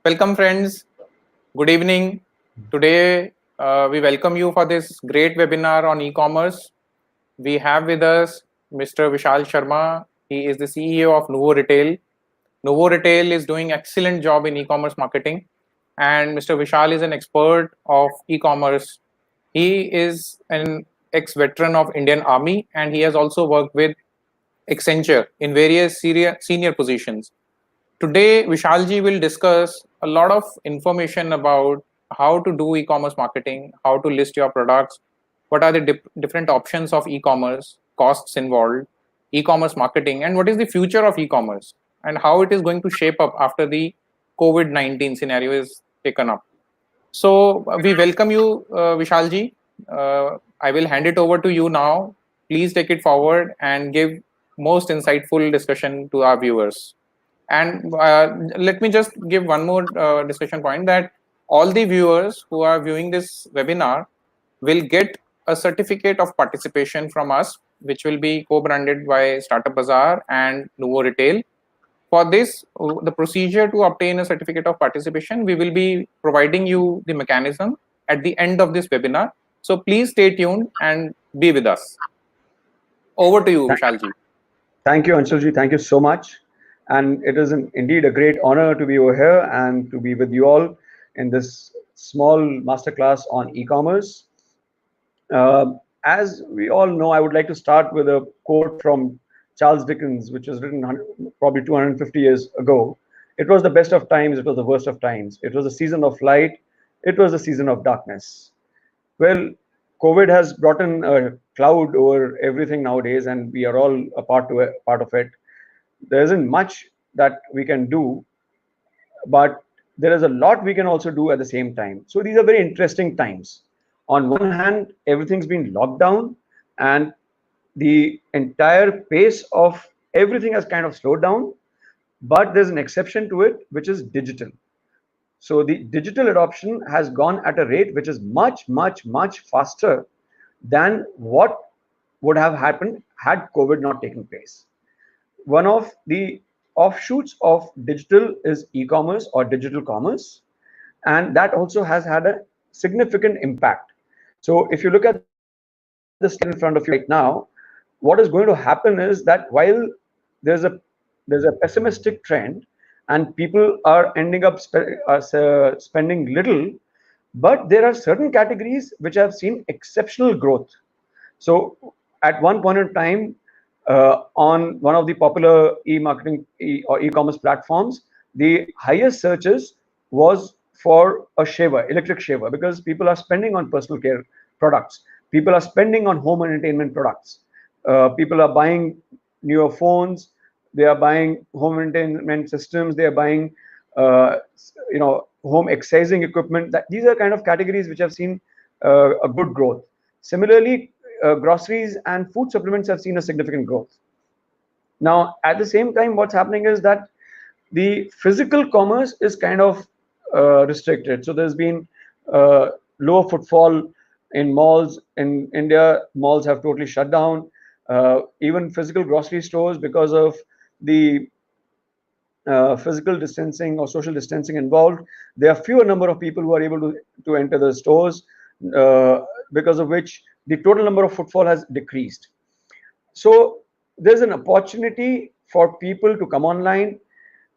Welcome, friends. Good evening. Today, we welcome you for this great webinar on e-commerce. We have with us Mr. Vishal Sharma. He is the CEO of Nuvo Retail. Nuvo Retail is doing excellent job in e-commerce marketing, and Mr. Vishal is an expert of e-commerce. He is an ex-veteran of Indian Army, and he has also worked with Accenture in various senior positions. Today, Vishalji will discuss a lot of information about how to do e-commerce marketing, how to list your products, what are the different options of e-commerce, costs involved, e-commerce marketing, and what is the future of e-commerce, and how it is going to shape up after the COVID-19 scenario is taken up. So we welcome you, Vishalji. I will hand it over to you now. Please take it forward and give most insightful discussion to our viewers. And let me just give one more discussion point that all the viewers who are viewing this webinar will get a certificate of participation from us, which will be co-branded by Startup Bazaar and Nuvo Retail. For this, the procedure to obtain a certificate of participation, we will be providing you the mechanism at the end of this webinar. So please stay tuned and be with us. Over to you, Vishalji. Thank you, Anshulji. Thank you so much. And it is indeed a great honor to be over here and to be with you all in this small masterclass on e-commerce. As we all know, I would like to start with a quote from Charles Dickens, which was written probably 250 years ago. It was the best of times, it was the worst of times. It was a season of light, it was a season of darkness. Well, COVID has brought in a cloud over everything nowadays, and we are all a part of it. There isn't much that we can do, but there is a lot we can also do at the same time. So these are very interesting times. On one hand, everything's been locked down, and the entire pace of everything has kind of slowed down, but there's an exception to it, which is digital. So the digital adoption has gone at a rate which is much, much, much faster than what would have happened had COVID not taken place. One of the offshoots of digital is e-commerce or digital commerce, and that also has had a significant impact. So if you look at the slide in front of you right now, what is going to happen is that while there's a pessimistic trend and people are ending up spending little, but there are certain categories which have seen exceptional growth. So at one point in time, on one of the popular e-marketing or e-commerce platforms, the highest searches was for a shaver, electric shaver, because people are spending on personal care products. People are spending on home entertainment products. People are buying newer phones. They are buying home entertainment systems. They are buying, home excising equipment. These are kind of categories which have seen a good growth. Similarly, groceries and food supplements have seen a significant growth. Now, at the same time, what's happening is that the physical commerce is kind of restricted. So there's been lower footfall in malls. In India, malls have totally shut down. Even physical grocery stores, because of the physical distancing or social distancing involved, there are fewer number of people who are able to enter the stores, because of which the total number of footfall has decreased. So there's an opportunity for people to come online,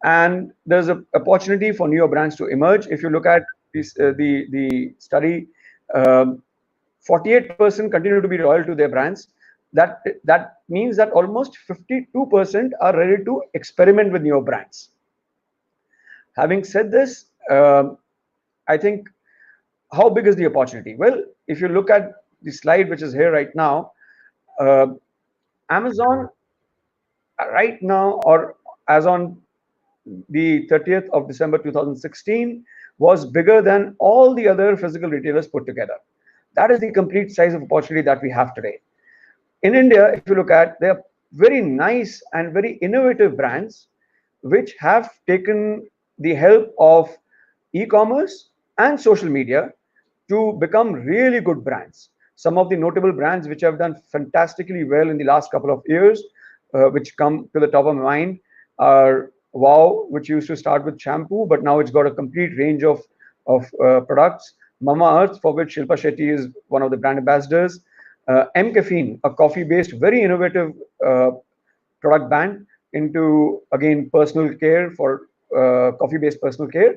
and there's an opportunity for newer brands to emerge. If you look at this, the study, 48% continue to be loyal to their brands. That means that almost 52% are ready to experiment with newer brands. Having said this, I think, how big is the opportunity? Well, if you look at the slide which is here right now, Amazon right now, or as on the 30th of December 2016, was bigger than all the other physical retailers put together. That is the complete size of opportunity that we have today. In India, if you look at, there are very nice and very innovative brands which have taken the help of e-commerce and social media to become really good brands. Some of the notable brands which have done fantastically well in the last couple of years, which come to the top of my mind, are Wow, which used to start with shampoo, but now it's got a complete range of products. Mama Earth, for which Shilpa Shetty is one of the brand ambassadors. M Caffeine, a coffee-based, very innovative product brand into, again, personal care, for coffee-based personal care.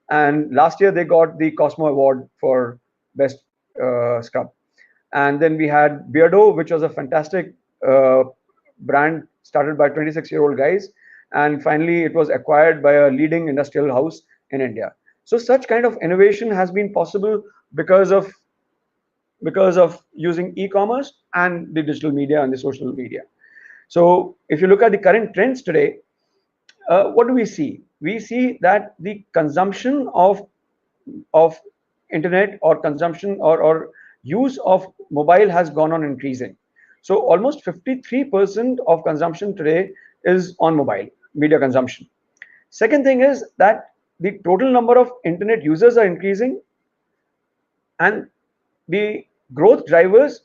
And last year they got the Cosmo Award for best scrub. And then we had Beardo, which was a fantastic uh, brand started by 26-year-old guys, and finally it was acquired by a leading industrial house in India. So such kind of innovation has been possible because of using e-commerce and the digital media and the social media. So if you look at the current trends today, what do we see? We see that the consumption of internet, or consumption, or use of mobile has gone on increasing. So almost 53% of consumption today is on mobile media consumption. Second thing is that the total number of internet users are increasing, and the growth drivers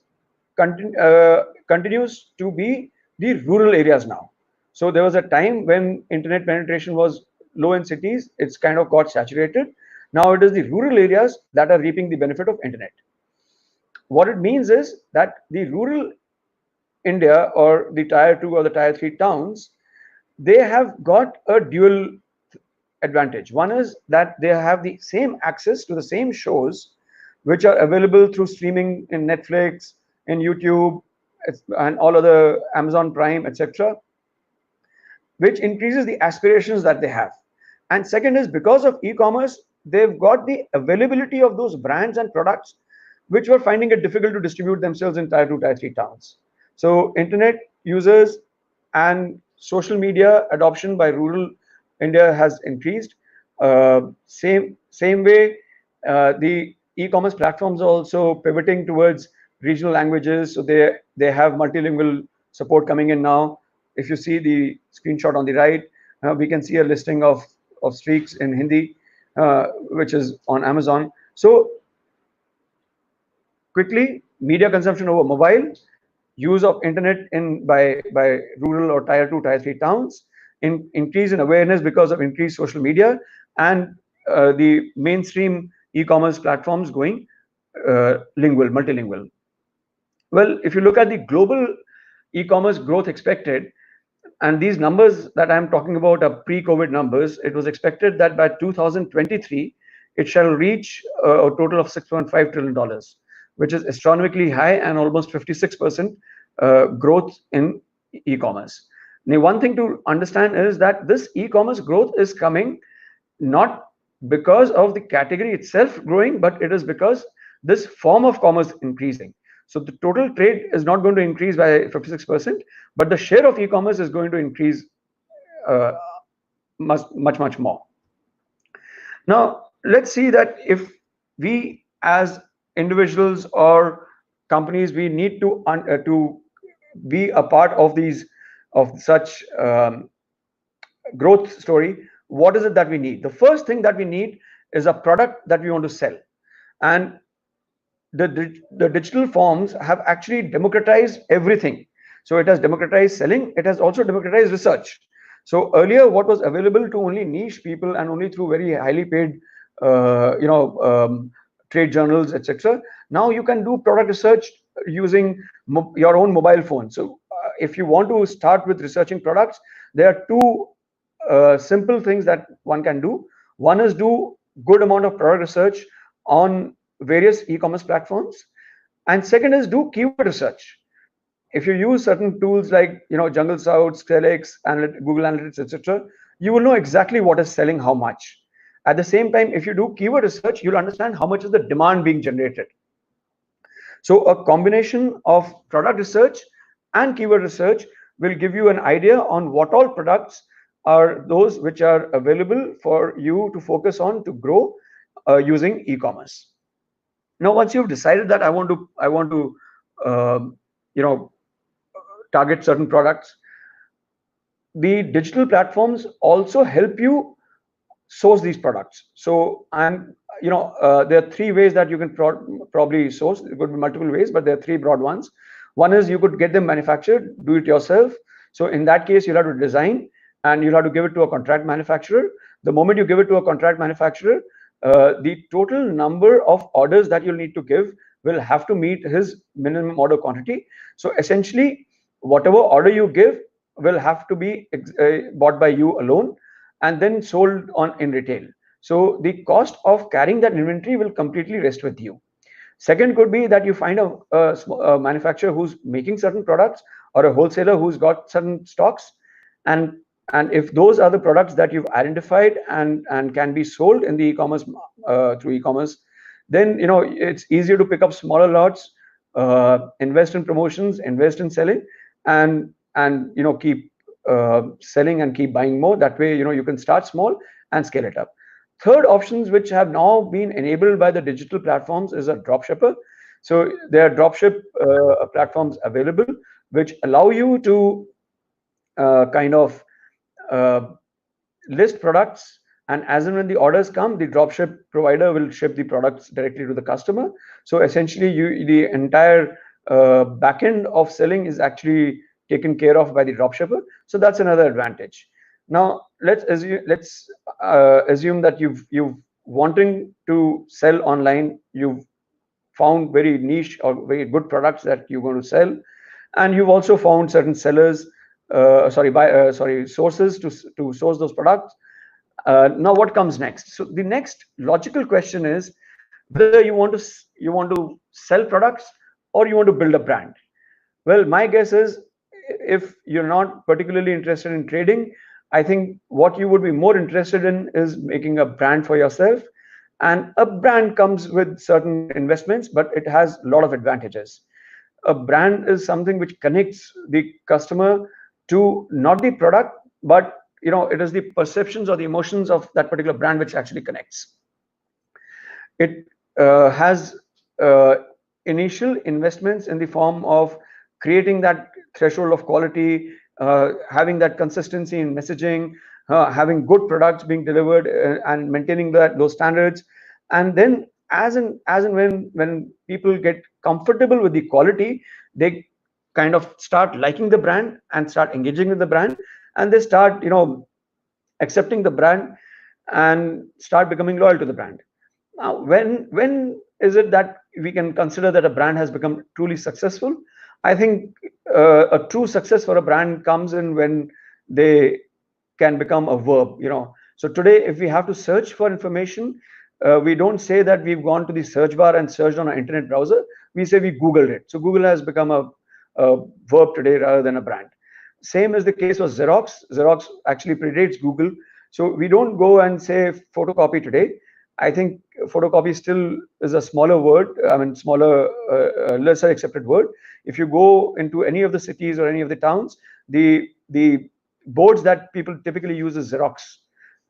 continues to be the rural areas now. So there was a time when internet penetration was low in cities, it's kind of got saturated. Now it is the rural areas that are reaping the benefit of internet. What it means is that the rural India, or the tier 2 or the tier 3 towns, they have got a dual advantage. One is that they have the same access to the same shows which are available through streaming in Netflix, in YouTube, and all other Amazon Prime, etc., which increases the aspirations that they have. And second is, because of e-commerce, they've got the availability of those brands and products which were finding it difficult to distribute themselves in tier 2, tier 3 towns. So internet users and social media adoption by rural India has increased. Same way, the e-commerce platforms are also pivoting towards regional languages. So they have multilingual support coming in now. If you see the screenshot on the right, we can see a listing of streaks in Hindi, which is on Amazon. So quickly, media consumption over mobile, use of internet by rural or tier 2, tier 3 towns, increase in awareness because of increased social media, and the mainstream e-commerce platforms going multilingual. Well, if you look at the global e-commerce growth expected, and these numbers that I'm talking about are pre-COVID numbers, it was expected that by 2023, it shall reach a total of $6.5 trillion, which is astronomically high and almost 56% growth in e-commerce. Now, one thing to understand is that this e-commerce growth is coming not because of the category itself growing, but it is because this form of commerce increasing. So the total trade is not going to increase by 56%, but the share of e-commerce is going to increase uh, much more. Now, let's see that if we as individuals or companies, we need to be a part of such growth story. What is it that we need? The first thing that we need is a product that we want to sell. And the digital forms have actually democratized everything. So it has democratized selling, it has also democratized research. So earlier, what was available to only niche people and only through very highly paid trade journals, etc., now you can do product research using your own mobile phone. So if you want to start with researching products, there are two simple things that one can do. One is do good amount of product research on various e-commerce platforms, and second is do keyword research. If you use certain tools like Jungle Scout, Skrillex, Google Analytics, etc., you will know exactly what is selling how much. At the same time, if you do keyword research, you'll understand how much is the demand being generated. So a combination of product research and keyword research will give you an idea on what all products are those which are available for you to focus on to grow using e-commerce. Now, once you've decided that I want to you know target certain products, the digital platforms also help you source these products. So there are three ways that you can probably source. It could be multiple ways, but there are three broad ones. One is you could get them manufactured, do it yourself. So in that case, you'll have to design and you'll have to give it to a contract manufacturer. The moment you give it to a contract manufacturer, the total number of orders that you'll need to give will have to meet his minimum order quantity. So essentially, whatever order you give will have to be bought by you alone and then sold on in retail. So the cost of carrying that inventory will completely rest with you. Second could be that you find a manufacturer who's making certain products, or a wholesaler who's got certain stocks, and and if those are the products that you've identified and can be sold in the e-commerce, through e-commerce, then it's easier to pick up smaller lots, invest in promotions, invest in selling, and keep selling and keep buying more. That way, you can start small and scale it up. Third options, which have now been enabled by the digital platforms, is a dropshipper. So there are dropship platforms available which allow you to kind of uh, list products, and as and when the orders come, the dropship provider will ship the products directly to the customer. So essentially, the entire backend of selling is actually taken care of by the dropshipper. So that's another advantage. Now let's assume that you've wanting to sell online. You've found very niche or very good products that you're going to sell, and you've also found certain sellers, sources to source those products. Now what comes next? So the next logical question is whether you want to sell products or you want to build a brand. Well, my guess is, if you're not particularly interested in trading, I think what you would be more interested in is making a brand for yourself. And a brand comes with certain investments, but it has a lot of advantages. A brand is something which connects the customer to not the product, but it is the perceptions or the emotions of that particular brand which actually connects. It has initial investments in the form of creating that threshold of quality, having that consistency in messaging, having good products being delivered, and maintaining those standards. And then as and when people get comfortable with the quality, they kind of start liking the brand and start engaging with the brand, and they start accepting the brand and start becoming loyal to the brand. Now, when is it that we can consider that a brand has become truly successful? I think a true success for a brand comes in when they can become a verb. So today, if we have to search for information, we don't say that we've gone to the search bar and searched on our internet browser. We say we Googled it. So Google has become a verb today rather than a brand. Same is the case for Xerox. Xerox actually predates Google. So we don't go and say photocopy today. I think photocopy still is a smaller word. I mean, smaller, lesser accepted word. If you go into any of the cities or any of the towns, the boards that people typically use is Xerox.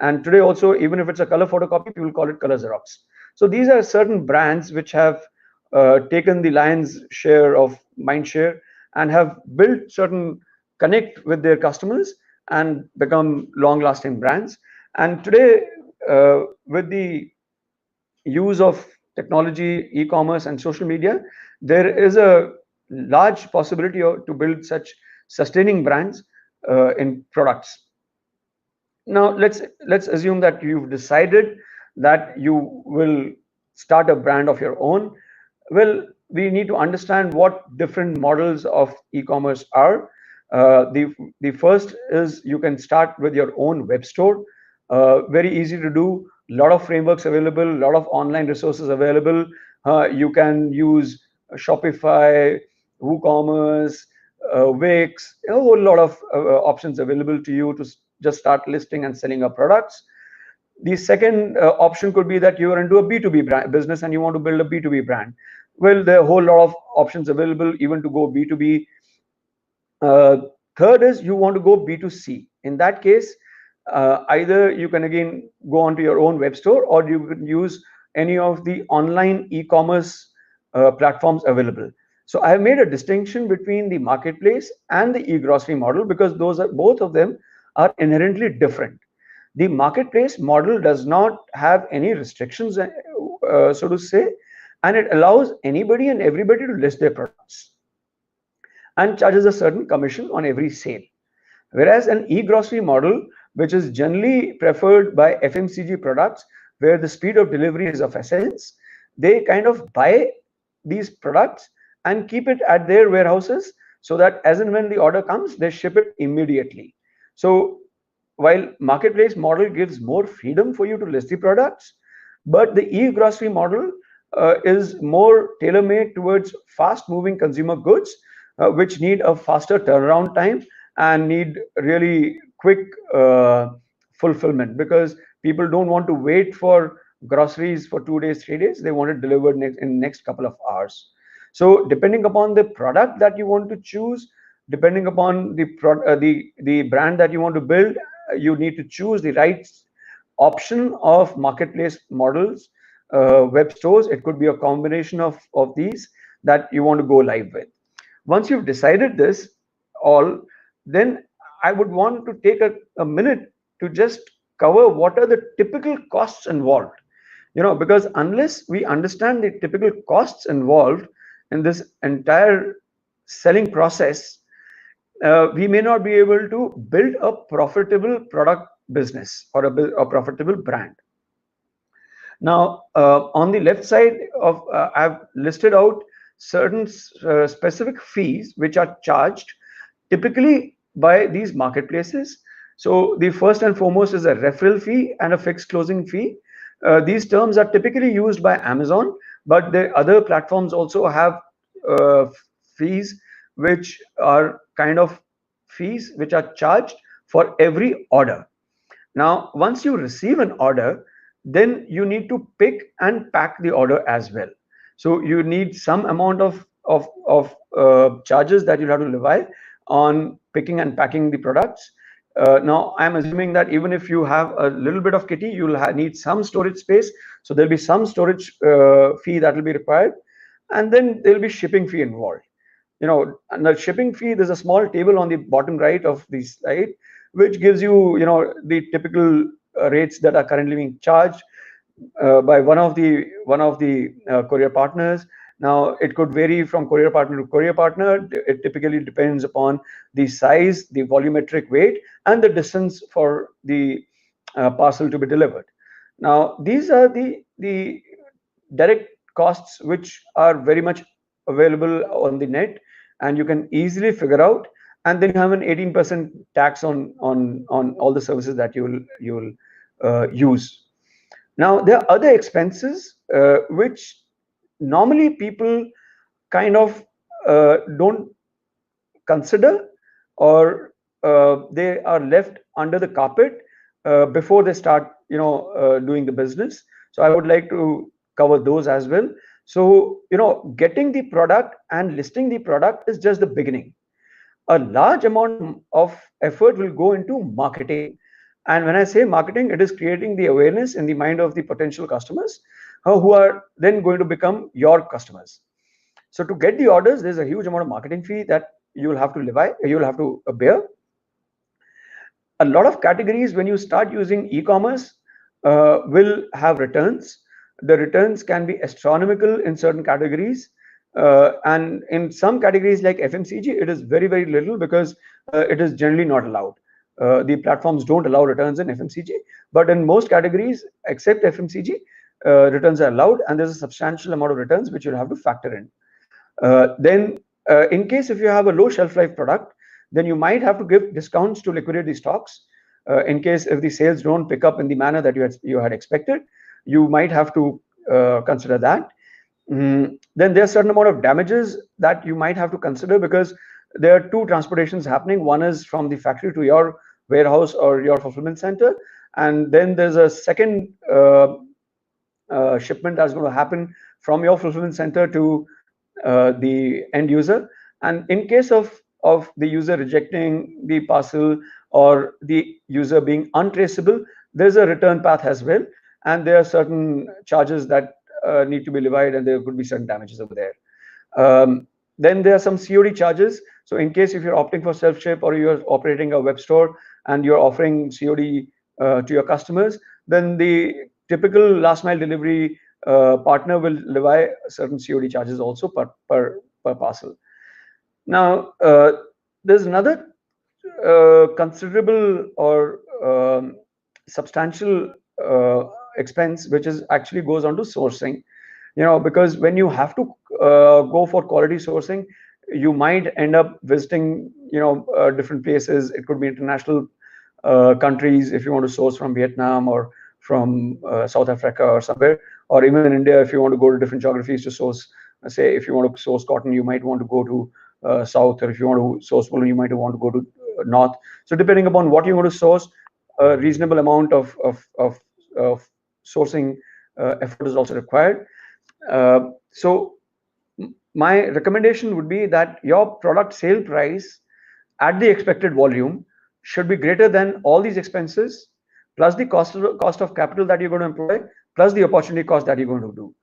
And today also, even if it's a color photocopy, people call it color Xerox. So these are certain brands which have taken the lion's share of mind share and have built certain connect with their customers and become long-lasting brands. And today, with the use of technology, e-commerce, and social media, there is a large possibility to build such sustaining brands in products. Now let's assume that you've decided that you will start a brand of your own. Well, we need to understand what different models of e-commerce are. The first is you can start with your own web store. Very easy to do. A lot of frameworks available. A lot of online resources available. You can use Shopify, WooCommerce, Wix. A whole lot of options available to you to just start listing and selling your products. The second option could be that you are into a B2B business and you want to build a B2B brand. Well, there are a whole lot of options available even to go B2B. Third is you want to go B2C. In that case, either you can again go onto your own web store, or you can use any of the online e-commerce platforms available. So I have made a distinction between the marketplace and the e-grocery model because both of them are inherently different. The marketplace model does not have any restrictions, so to say, and it allows anybody and everybody to list their products and charges a certain commission on every sale. Whereas an e-grocery model, which is generally preferred by FMCG products, where the speed of delivery is of essence, they kind of buy these products and keep it at their warehouses so that as and when the order comes, they ship it immediately. So while marketplace model gives more freedom for you to list the products, but the e-grocery model is more tailor-made towards fast-moving consumer goods, which need a faster turnaround time and need really quick fulfillment, because people don't want to wait for groceries for 2 days, 3 days. They want it delivered in next couple of hours. So depending upon the product that you want to choose, depending upon the brand that you want to build, you need to choose the right option of marketplace models, web stores. It could be a combination of these that you want to go live with. Once you've decided this all, then I would want to take a minute to just cover what are the typical costs involved. Because unless we understand the typical costs involved in this entire selling process, we may not be able to build a profitable product business or a profitable brand. Now, on the left side of, I've listed out certain specific fees which are charged typically by these marketplaces. So the first and foremost is a referral fee and a fixed closing fee. These terms are typically used by Amazon, but the other platforms also have uh, fees which are kind of fees which are charged for every order. Now, once you receive an order, then you need to pick and pack the order as well. So you need some amount of charges that you'll have to levy on picking and packing the products. Now, I'm assuming that even if you have a little bit of kitty, you'll need some storage space. So there'll be some storage fee that will be required. And then there'll be shipping fee involved. And the shipping fee, there's a small table on the bottom right of the slide, which gives you, the typical rates that are currently being charged by one of the courier partners. Now, it could vary from courier partner to courier partner. It typically depends upon the size, the volumetric weight, and the distance for the parcel to be delivered. Now, these are the direct costs which are very much available on the net, and you can easily figure out. And then you have an 18% tax on all the services that you'll use. Now, there are other expenses which normally people kind of don't consider, or they are left under the carpet before they start, doing the business. So I would like to cover those as well. So, getting the product and listing the product is just the beginning. A large amount of effort will go into marketing. And when I say marketing, it is creating the awareness in the mind of the potential customers who are then going to become your customers. So to get the orders, there's a huge amount of marketing fee that you'll have to bear. A lot of categories, when you start using e-commerce, will have returns. The returns can be astronomical in certain categories, and in some categories like FMCG, it is very, very little, because it is generally not allowed. The platforms don't allow returns in FMCG, but in most categories except FMCG, returns are allowed, and there's a substantial amount of returns which you'll have to factor in. Then, in case if you have a low shelf life product, then you might have to give discounts to liquidate the stocks. In case if the sales don't pick up in the manner that you had expected, you might have to consider that. Then there's a certain amount of damages that you might have to consider, because there are two transportations happening. One is from the factory to your warehouse or your fulfillment center, and then there's a second shipment that's going to happen from your fulfillment center to the end user. And in case of the user rejecting the parcel or the user being untraceable, there's a return path as well, and there are certain charges that need to be levied, and there could be certain damages over there. Then there are some COD charges. So in case if you're opting for self-ship, or you're operating a web store and you're offering COD to your customers, then the typical last mile delivery partner will levy certain COD charges also per parcel. Now, there's another considerable or substantial expense which is actually goes on to sourcing, because when you have to go for quality sourcing, you might end up visiting different places. It could be international countries if you want to source from Vietnam or from South Africa or somewhere, or even in India if you want to go to different geographies to source. Say if you want to source cotton, you might want to go to south, or if you want to source wool, you might want to go to north. So depending upon what you want to source, a reasonable amount of sourcing effort is also required. So my recommendation would be that your product sale price at the expected volume should be greater than all these expenses, plus the cost of capital that you're going to employ, plus the opportunity cost that you're going to do.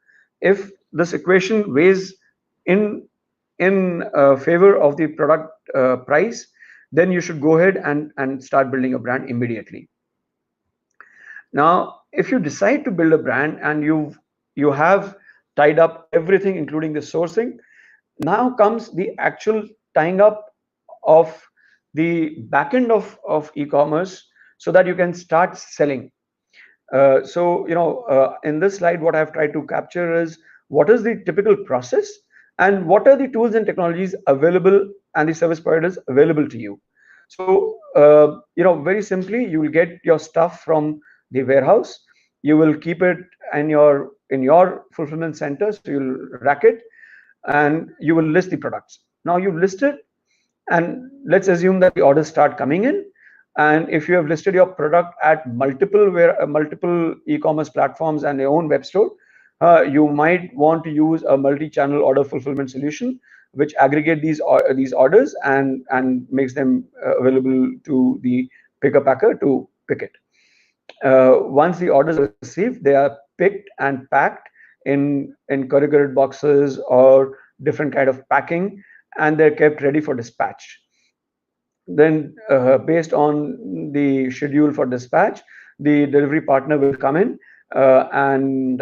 If this equation weighs in favor of the product price, then you should go ahead and start building a brand immediately. Now, if you decide to build a brand and you have tied up everything, including the sourcing, now comes the actual tying up of the back end of e-commerce so that you can start selling. In this slide, what I've tried to capture is what is the typical process and what are the tools and technologies available and the service providers available to you. So, very simply, you will get your stuff from the warehouse. You will keep it in your fulfillment center. So you'll rack it, and you will list the products. Now you've listed, and let's assume that the orders start coming in. And if you have listed your product at multiple e-commerce platforms and your own web store, you might want to use a multi-channel order fulfillment solution, which aggregate these orders and makes them available to the picker packer to pick it. Once the orders are received, they are picked and packed in corrugated boxes or different kind of packing, and they're kept ready for dispatch. Then, based on the schedule for dispatch, the delivery partner will come in, and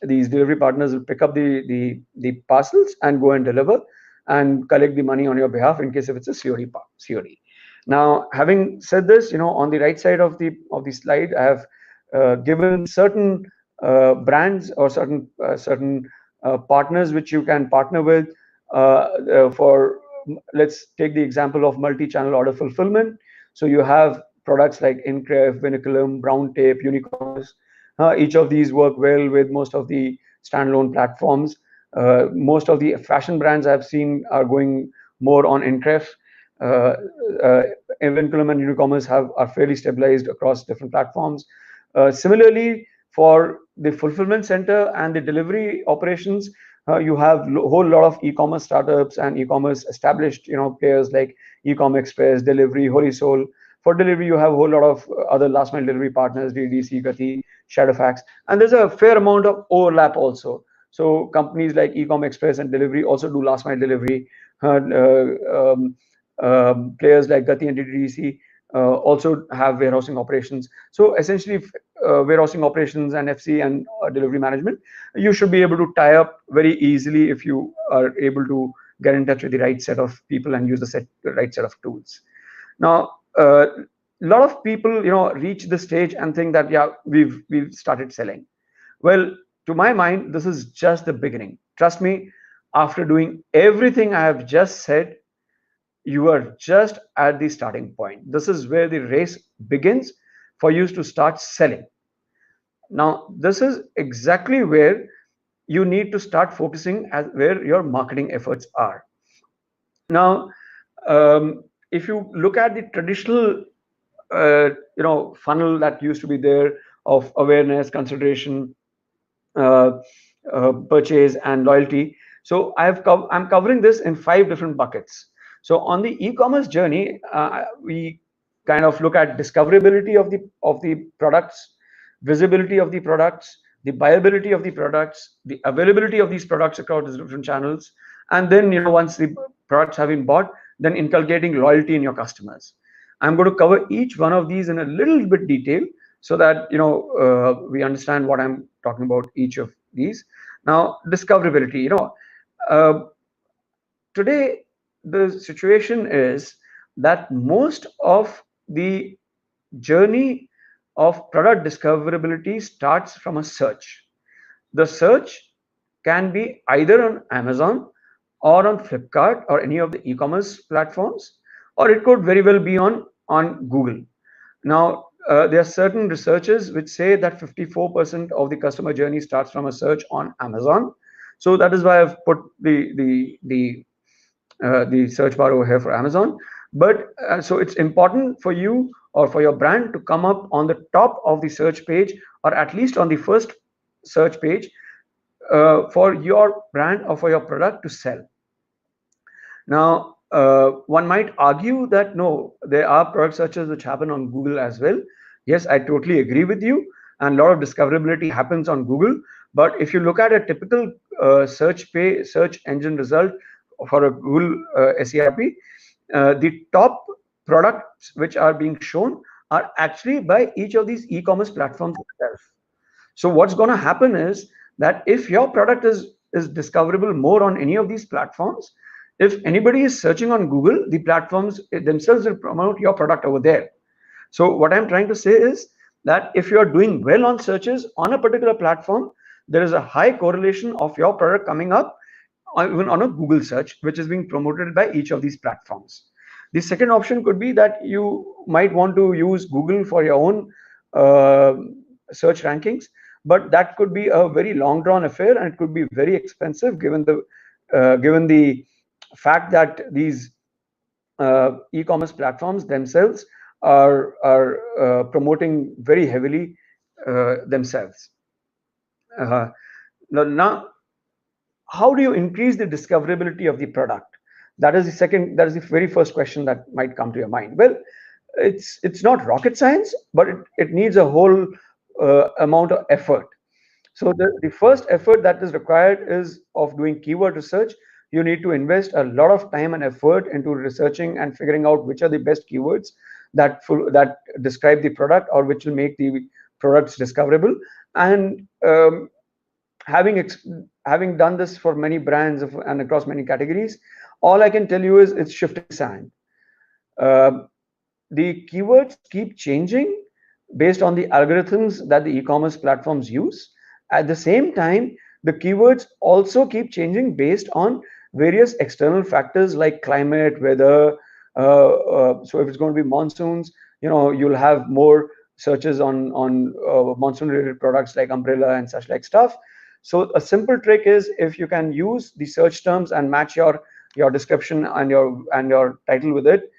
these delivery partners will pick up the parcels and go and deliver and collect the money on your behalf in case if it's a COD. Now, having said this, on the right side of the slide, I have given certain brands or certain partners which you can partner with for. Let's take the example of multi-channel order fulfillment. So you have products like Incref, Vinculum, Brown Tape, Unicommerce. Each of these work well with most of the standalone platforms. Most of the fashion brands I've seen are going more on Incref. Vinculum and Unicommerce are fairly stabilized across different platforms. Similarly, for the fulfillment center and the delivery operations, you have a whole lot of e-commerce startups and e-commerce established players like Ecom Express, Delivery, Horizon. For delivery, you have a whole lot of other last mile delivery partners, DDC, Gati, Shadowfax, and there's a fair amount of overlap also. So companies like Ecom Express and Delivery also do last mile delivery. Players like Gati and DDC also have warehousing operations. So essentially, warehousing operations and FC and delivery management, you should be able to tie up very easily if you are able to get in touch with the right set of people and use the right set of tools. Now, a lot of people, reach the stage and think that we've started selling. Well, to my mind, this is just the beginning. Trust me, after doing everything I have just said, you are just at the starting point. This is where the race begins for you to start selling. Now, this is exactly where you need to start focusing as where your marketing efforts are. Now, if you look at the traditional, funnel that used to be there of awareness, consideration, purchase, and loyalty. So I'm covering this in 5 different buckets. So on the e-commerce journey, we kind of look at discoverability of the products, visibility of the products, the buyability of the products, the availability of these products across different channels, and then once the products have been bought, then inculcating loyalty in your customers. I'm going to cover each one of these in a little bit detail so that we understand what I'm talking about each of these. Now, discoverability. Today the situation is that most of the journey of product discoverability starts from a search. The search can be either on Amazon or on Flipkart or any of the e-commerce platforms, or it could very well be on Google. Now, there are certain researches which say that 54% of the customer journey starts from a search on Amazon. So that is why I've put the search bar over here for Amazon. But so it's important for you or for your brand to come up on the top of the search page, or at least on the first search page, for your brand or for your product to sell. Now, one might argue that no, there are product searches which happen on Google as well. Yes, I totally agree with you, and a lot of discoverability happens on Google. But if you look at a typical search engine result for a Google SERP, the top products which are being shown are actually by each of these e-commerce platforms itself. So what's going to happen is that if your product is discoverable more on any of these platforms, if anybody is searching on Google, the platforms themselves will promote your product over there. So what I'm trying to say is that if you are doing well on searches on a particular platform, there is a high correlation of your product coming up even on a Google search, which is being promoted by each of these platforms. The second option could be that you might want to use Google for your own uh, search rankings, but that could be a very long drawn affair, and it could be very expensive given the fact that these e-commerce platforms themselves are promoting very heavily themselves. Uh, now, how do you increase the discoverability of the product? That is the very first question that might come to your mind. Well, it's not rocket science, but it needs a whole amount of effort. So the first effort that is required is of doing keyword research. You need to invest a lot of time and effort into researching and figuring out which are the best keywords that describe the product, or which will make the products discoverable. And having having done this for many brands and across many categories, all I can tell you is it's shifting sand. Uh, the keywords keep changing based on the algorithms that the e-commerce platforms use. At the same time, the keywords also keep changing based on various external factors like climate, weather. So if it's going to be monsoons, you'll have more searches on monsoon-related products like umbrella and such like stuff. So a simple trick is, if you can use the search terms and match your description and your title with it,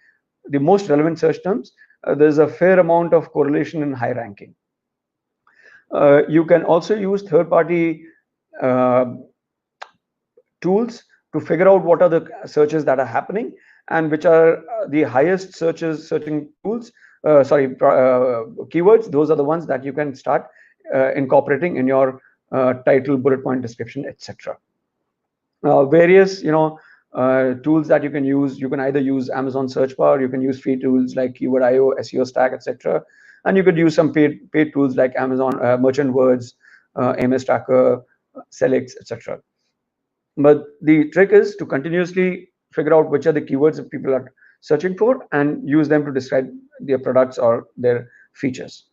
the most relevant search terms, there's a fair amount of correlation in high ranking. You can also use third-party uh, tools to figure out what are the searches that are happening and which are the highest searching tools. Keywords. Those are the ones that you can start incorporating in your title, bullet point, description, etc. Various tools that you can use. You can either use Amazon search bar, you can use free tools like Keyword IO, SEO Stack, etc. And you could use some paid tools like Amazon Merchant Words, AMS Tracker, Select, etc. But the trick is to continuously figure out which are the keywords that people are searching for and use them to describe their products or their features.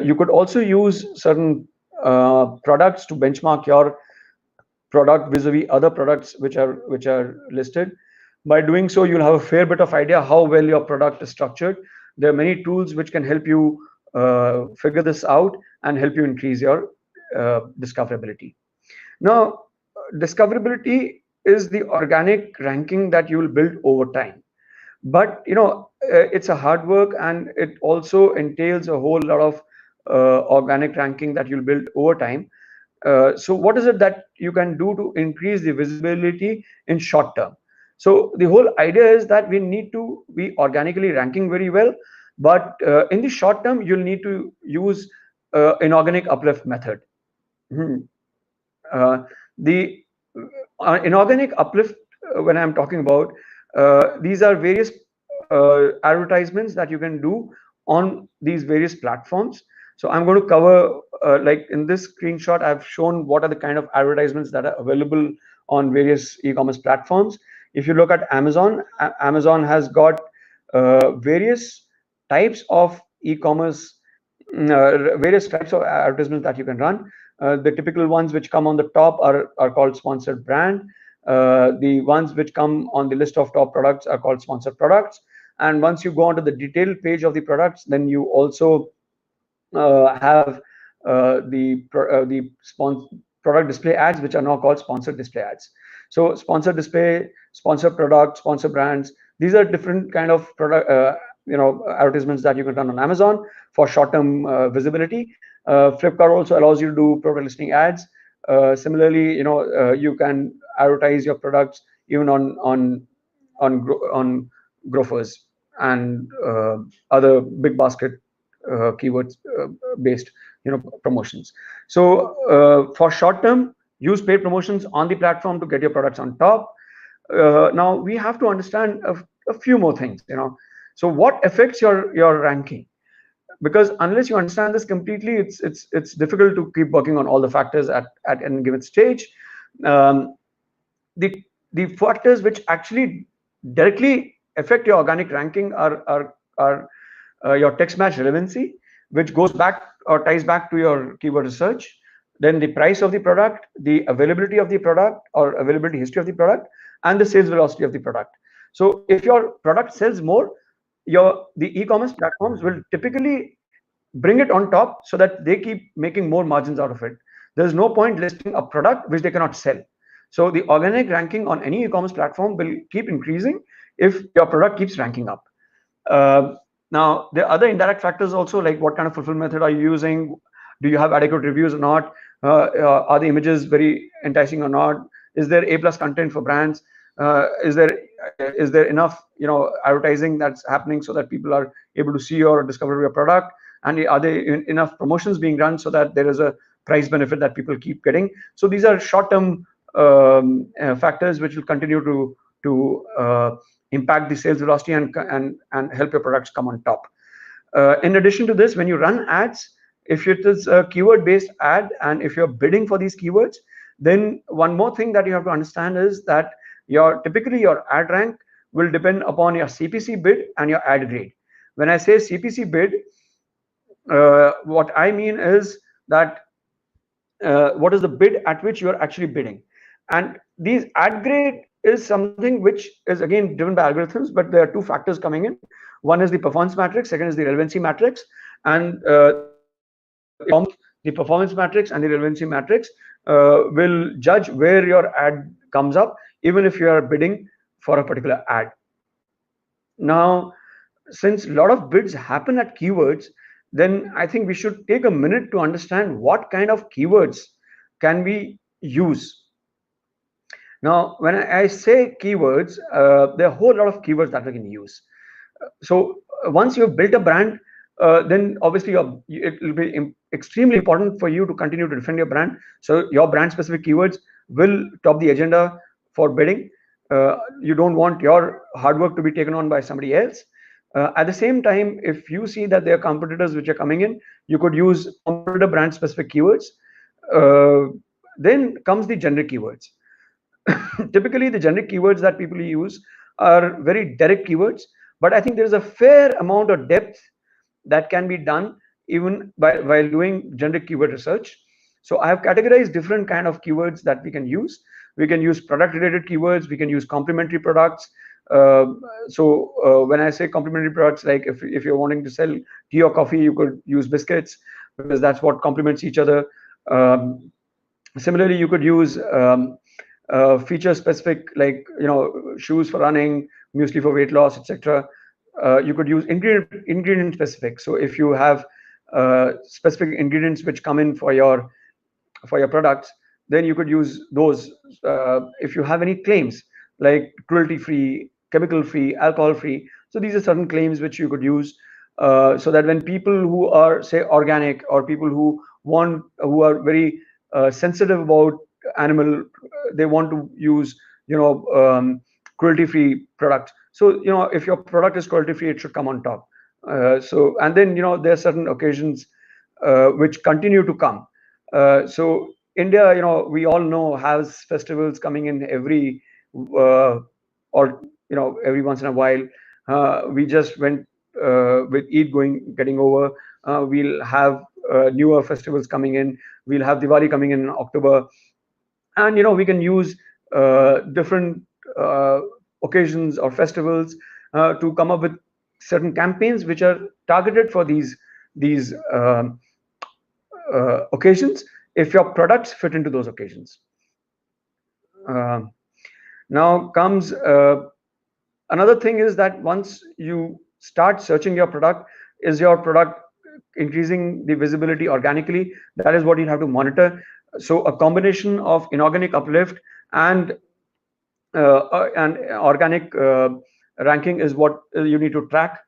You could also use certain products to benchmark your product vis-a-vis other products which are listed. By doing so, you'll have a fair bit of idea how well your product is structured. There are many tools which can help you figure this out and help you increase your discoverability. Now, discoverability is the organic ranking that you will build over time. But it's a hard work, and it also entails a whole lot of organic ranking that you'll build over time. So what is it that you can do to increase the visibility in short term? So the whole idea is that we need to be organically ranking very well, but in the short term, you'll need to use inorganic uplift method. Hmm. The inorganic uplift, when I'm talking about, these are various advertisements that you can do on these various platforms. So I'm going to cover, like in this screenshot, I've shown what are the kind of advertisements that are available on various e-commerce platforms. If you look at Amazon, Amazon has got various types of e-commerce, various types of advertisements that you can run. The typical ones which come on the top are called sponsored brand. The ones which come on the list of top products are called sponsored products. And once you go onto the detailed page of the products, then you also have the product display ads, which are now called sponsored display ads. So sponsored display, sponsored product, sponsored brands, these are different kind of product advertisements that you can run on Amazon for short-term visibility. Flipkart also allows you to do product listing ads. Similarly, you can advertise your products even on Grofers and other big basket keywords based promotions. So for short term, use paid promotions on the platform to get your products on top. Now we have to understand a few more things. So what affects your ranking? Because unless you understand this completely, it's difficult to keep working on all the factors at any given stage. Um, the factors which actually directly affect your organic ranking are your text match relevancy, which goes back or ties back to your keyword research, then the price of the product, the availability of the product or availability history of the product, and the sales velocity of the product. So if your product sells more, the e-commerce platforms will typically bring it on top so that they keep making more margins out of it. There's no point listing a product which they cannot sell. So the organic ranking on any e-commerce platform will keep increasing if your product keeps ranking up. Uh, Now, there are other indirect factors also, like what kind of fulfillment method are you using? Do you have adequate reviews or not? Are the images very enticing or not? Is there A+ content for brands? Is there enough advertising that's happening so that people are able to see or discover your product? And are there enough promotions being run so that there is a price benefit that people keep getting? So these are short-term factors which will continue to impact the sales velocity and help your products come on top. In addition to this, when you run ads, if it is a keyword-based ad and if you're bidding for these keywords, then one more thing that you have to understand is that typically your ad rank will depend upon your CPC bid and your ad grade. When I say CPC bid, what I mean is that what is the bid at which you are actually bidding, and these ad grade is something which is again driven by algorithms, but there are two factors coming in. One is the performance matrix, second is the relevancy matrix. And the performance matrix and the relevancy matrix will judge where your ad comes up, even if you are bidding for a particular ad. Now, since a lot of bids happen at keywords, then I think we should take a minute to understand what kind of keywords can we use. Now, when I say keywords, there are a whole lot of keywords that we can use. So once you've built a brand, then obviously it will be extremely important for you to continue to defend your brand. So your brand specific keywords will top the agenda for bidding. You don't want your hard work to be taken on by somebody else. At the same time, if you see that there are competitors which are coming in, you could use competitor brand specific keywords. Then comes the generic keywords. Typically, the generic keywords that people use are very direct keywords, but I think there is a fair amount of depth that can be done even while doing generic keyword research. So I have categorized different kind of keywords that we can use. We can use product related keywords. We can use complementary products. When I say complementary products, like if you're wanting to sell tea or coffee, you could use biscuits because that's what complements each other. Similarly, you could use feature specific, like shoes for running, muesli for weight loss, etc. You could use ingredient specific. So if you have specific ingredients which come in for your products, then you could use those. If you have any claims like cruelty free, chemical free, alcohol free, so these are certain claims which you could use, so that when people who are, say, organic, or people who are very sensitive about animal, they want to use cruelty free products. So if your product is cruelty free, it should come on top. And then there are certain occasions which continue to come. So India, we all know, has festivals coming in every or every once in a while. We just went with Eid getting over. We'll have newer festivals coming in. We'll have Diwali coming in October, and we can use different uh, occasions or festivals to come up with certain campaigns which are targeted for these occasions if your products fit into those occasions. Uh, Now comes another thing is that once you start searching your product, is your product increasing the visibility organically? That is what you have to monitor. So a combination of inorganic uplift and and organic ranking is what you need to track.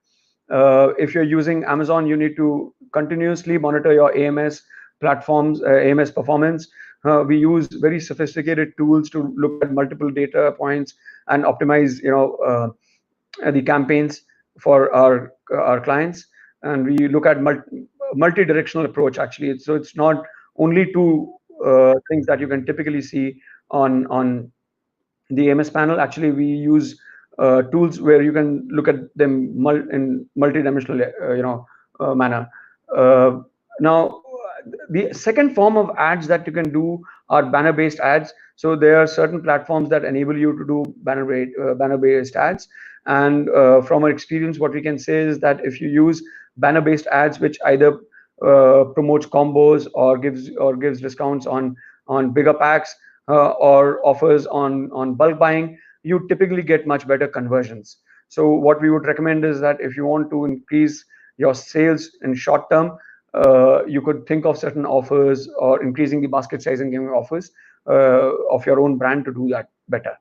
If you're using Amazon, you need to continuously monitor your AMS platforms, AMS performance. We use very sophisticated tools to look at multiple data points and optimize, the campaigns for our clients. And we look at multi-directional approach actually. So it's not only two things that you can typically see on the AMS panel. Actually, we use tools where you can look at them in multi-dimensional, manner. Uh, Now, the second form of ads that you can do are banner-based ads. So there are certain platforms that enable you to do banner-based ads. And from our experience, what we can say is that if you use banner-based ads, which either promotes combos or gives discounts on bigger packs, or offers on bulk buying, you typically get much better conversions. So what we would recommend is that if you want to increase your sales in short term, you could think of certain offers or increasing the basket size and giving offers of your own brand to do that better.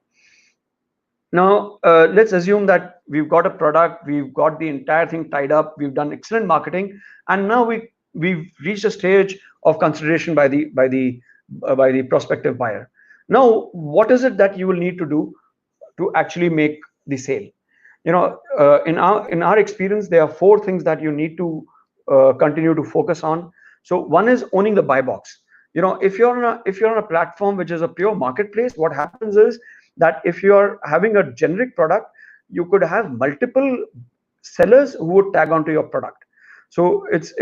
Now, let's assume that we've got a product, we've got the entire thing tied up, we've done excellent marketing, and now we've reached a stage of consideration by the prospective buyer. Now, what is it that you will need to do to actually make the sale? In our experience, there are four things that you need to continue to focus on. So one is owning the buy box. If you're on a platform which is a pure marketplace, what happens is that if you're having a generic product, you could have multiple sellers who would tag onto your product. So it's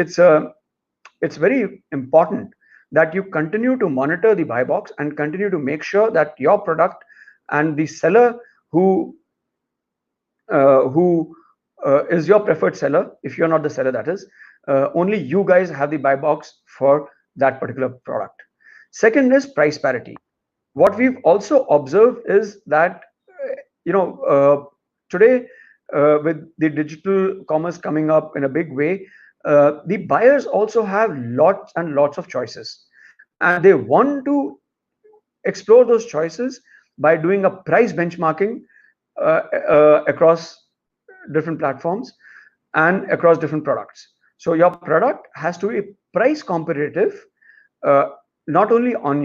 very important that you continue to monitor the buy box and continue to make sure that your product and the seller who is your preferred seller, if you're not the seller, that is, only you guys have the buy box for that particular product. Second is price parity. What we've also observed is that today, with the digital commerce coming up in a big way, the buyers also have lots and lots of choices, and they want to explore those choices by doing a price benchmarking across different platforms and across different products. So your product has to be price competitive, uh, not only on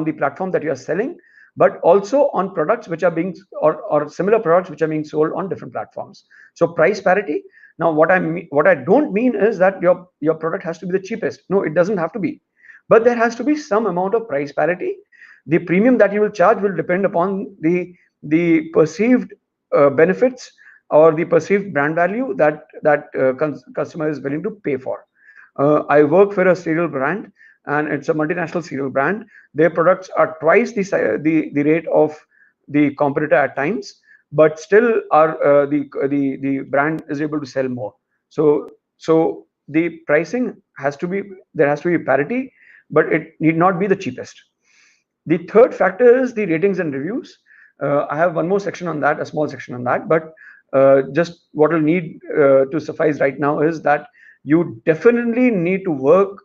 the platform that you are selling, but also on products which are being, or similar products which are being sold on different platforms. So price parity. Now, what I don't mean is that your product has to be the cheapest. No, it doesn't have to be, but there has to be some amount of price parity. The premium that you will charge will depend upon the perceived benefits or the perceived brand value that customer is willing to pay for. I work for a cereal brand, and it's a multinational cereal brand. Their products are twice the rate of the competitor at times, but still the brand is able to sell more. So the pricing has to be, there has to be parity, but it need not be the cheapest. The third factor is the ratings and reviews. I have one more section on that, a small section on that, but just what will need to suffice right now is that you definitely need to work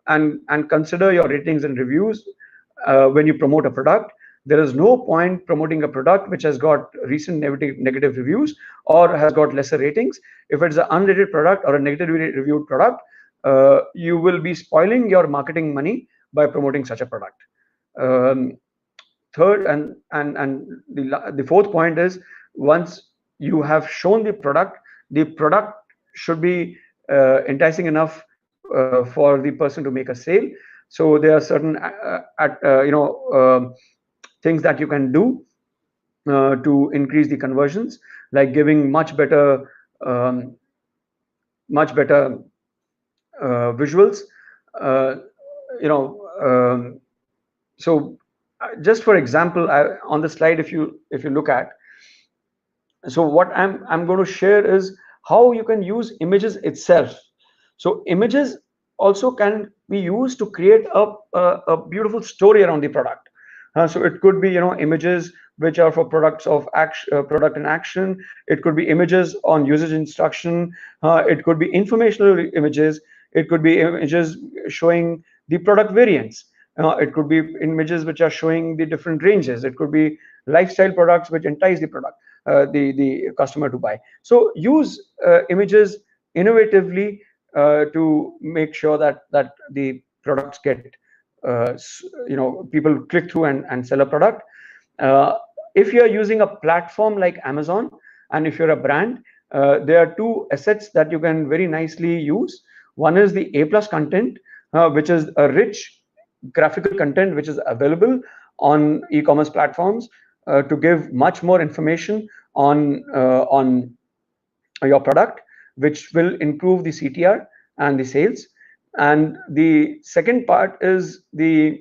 and consider your ratings and reviews when you promote a product. There is no point promoting a product which has got recent negative reviews or has got lesser ratings. If it's an unrated product or a negatively reviewed product, you will be spoiling your marketing money by promoting such a product. Um, Third, and the fourth point is, once you have shown the product should be enticing enough for the person to make a sale. So there are certain things that you can do to increase the conversions, like giving um, much better visuals. Uh, you know, so just for example, on the slide, if you look at, so what I'm going to share is how you can use images itself. So images also can be used to create a beautiful story around the product. So it could be, images which are for products of action, product in action. It could be images on usage instruction. It could be informational images. It could be images showing the product variants. It could be images which are showing the different ranges. It could be lifestyle products which entice the customer to buy. So use images innovatively to make sure that the products get people click through and sell a product. Uh, if you are using a platform like Amazon, and if you're a brand, there are two assets that you can very nicely use. One is the A plus content, which is a rich graphical content which is available on e-commerce platforms to give much more information on your product, which will improve the CTR and the sales. And the second part is the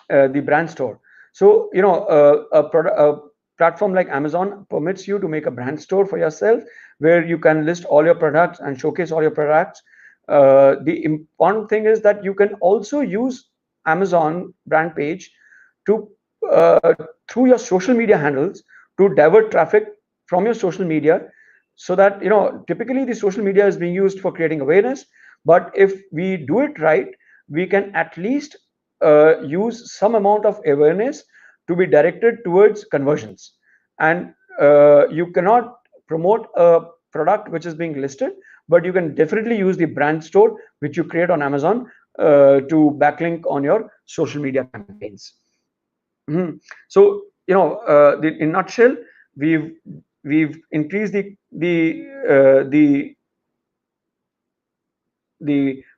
brand store. So a platform like Amazon permits you to make a brand store for yourself, where you can list all your products and showcase all your products. The important thing is that you can also use Amazon brand page to through your social media handles to divert traffic from your social media, so that typically the social media is being used for creating awareness, but if we do it right, we can at least use some amount of awareness to be directed towards conversions. And you cannot promote a product which is being listed, but you can definitely use the brand store which you create on Amazon to backlink on your social media campaigns. So, in nutshell, we've we've increased the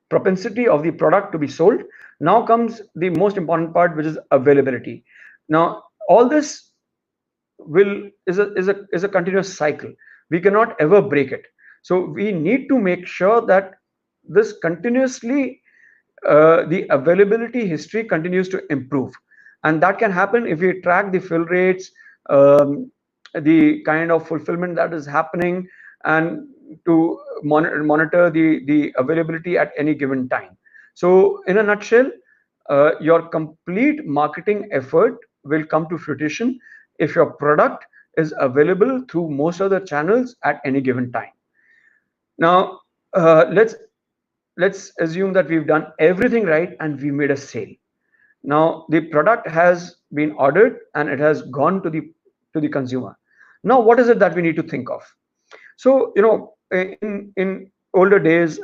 propensity of the product to be sold. Now comes the most important part, which is availability. Now, all this will is a continuous cycle. We cannot ever break it. So we need to make sure that this continuously the availability history continues to improve, and that can happen if we track the fill rates, um, the kind of fulfillment that is happening, and to monitor the availability at any given time. So in a nutshell, your complete marketing effort will come to fruition if your product is available through most of the channels at any given time. Now, let's assume that we've done everything right and we made a sale. Now the product has been ordered and it has gone to the consumer. Now what is it that we need to think of? So in older days,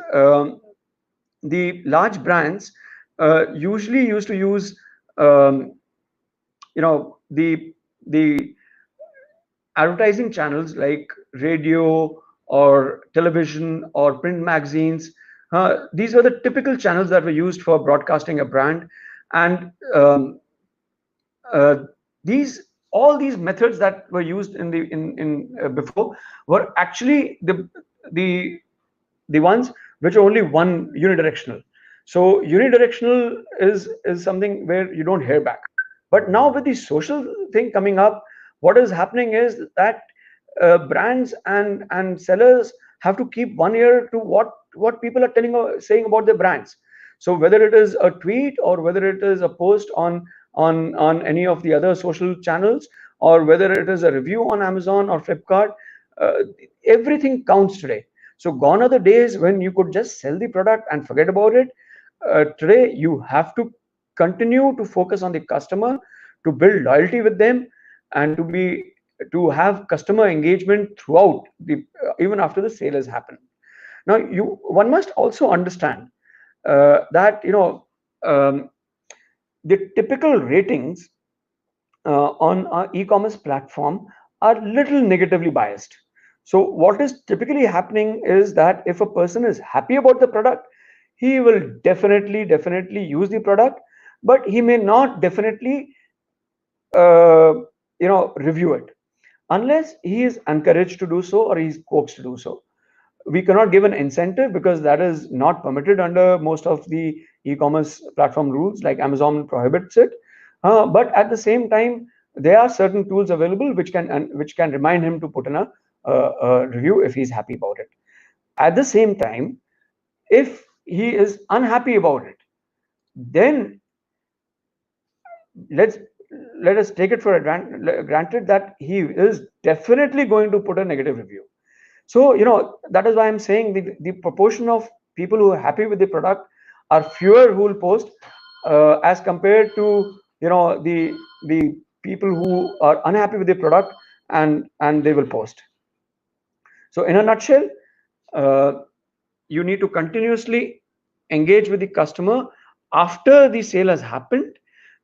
the large brands usually used to use um, the advertising channels like radio or television or print magazines. These were the typical channels that were used for broadcasting a brand, and uh, these all these methods that were used in before were actually the the ones which are only one unidirectional. So unidirectional is something where you don't hear back. But now with the social thing coming up, what is happening is that brands and sellers have to keep one ear to what people are telling or saying about their brands. So whether it is a tweet or whether it is a post on any of the other social channels, or whether it is a review on Amazon or Flipkart, uh, everything counts today. So gone are the days when you could just sell the product and forget about it. Today you have to continue to focus on the customer, to build loyalty with them, and to have customer engagement throughout the even after the sale has happened. Now you one must also understand that the typical ratings on our e-commerce platform are little negatively biased. So what is typically happening is that if a person is happy about the product, he will definitely use the product, but he may not definitely review it. unless he is encouraged to do so or he's coaxed to do so. We cannot give an incentive because that is not permitted under most of the e-commerce platform rules, like Amazon prohibits it. But at the same time, there are certain tools available which can remind him to put in a review if he's happy about it. At the same time, if he is unhappy about it, then let's let us take it for granted that he is definitely going to put a negative review. So, that is why I'm saying the proportion of people who are happy with the product are fewer who will post as compared to, the people who are unhappy with the product and they will post. So, in a nutshell, uh, you need to continuously engage with the customer after the sale has happened,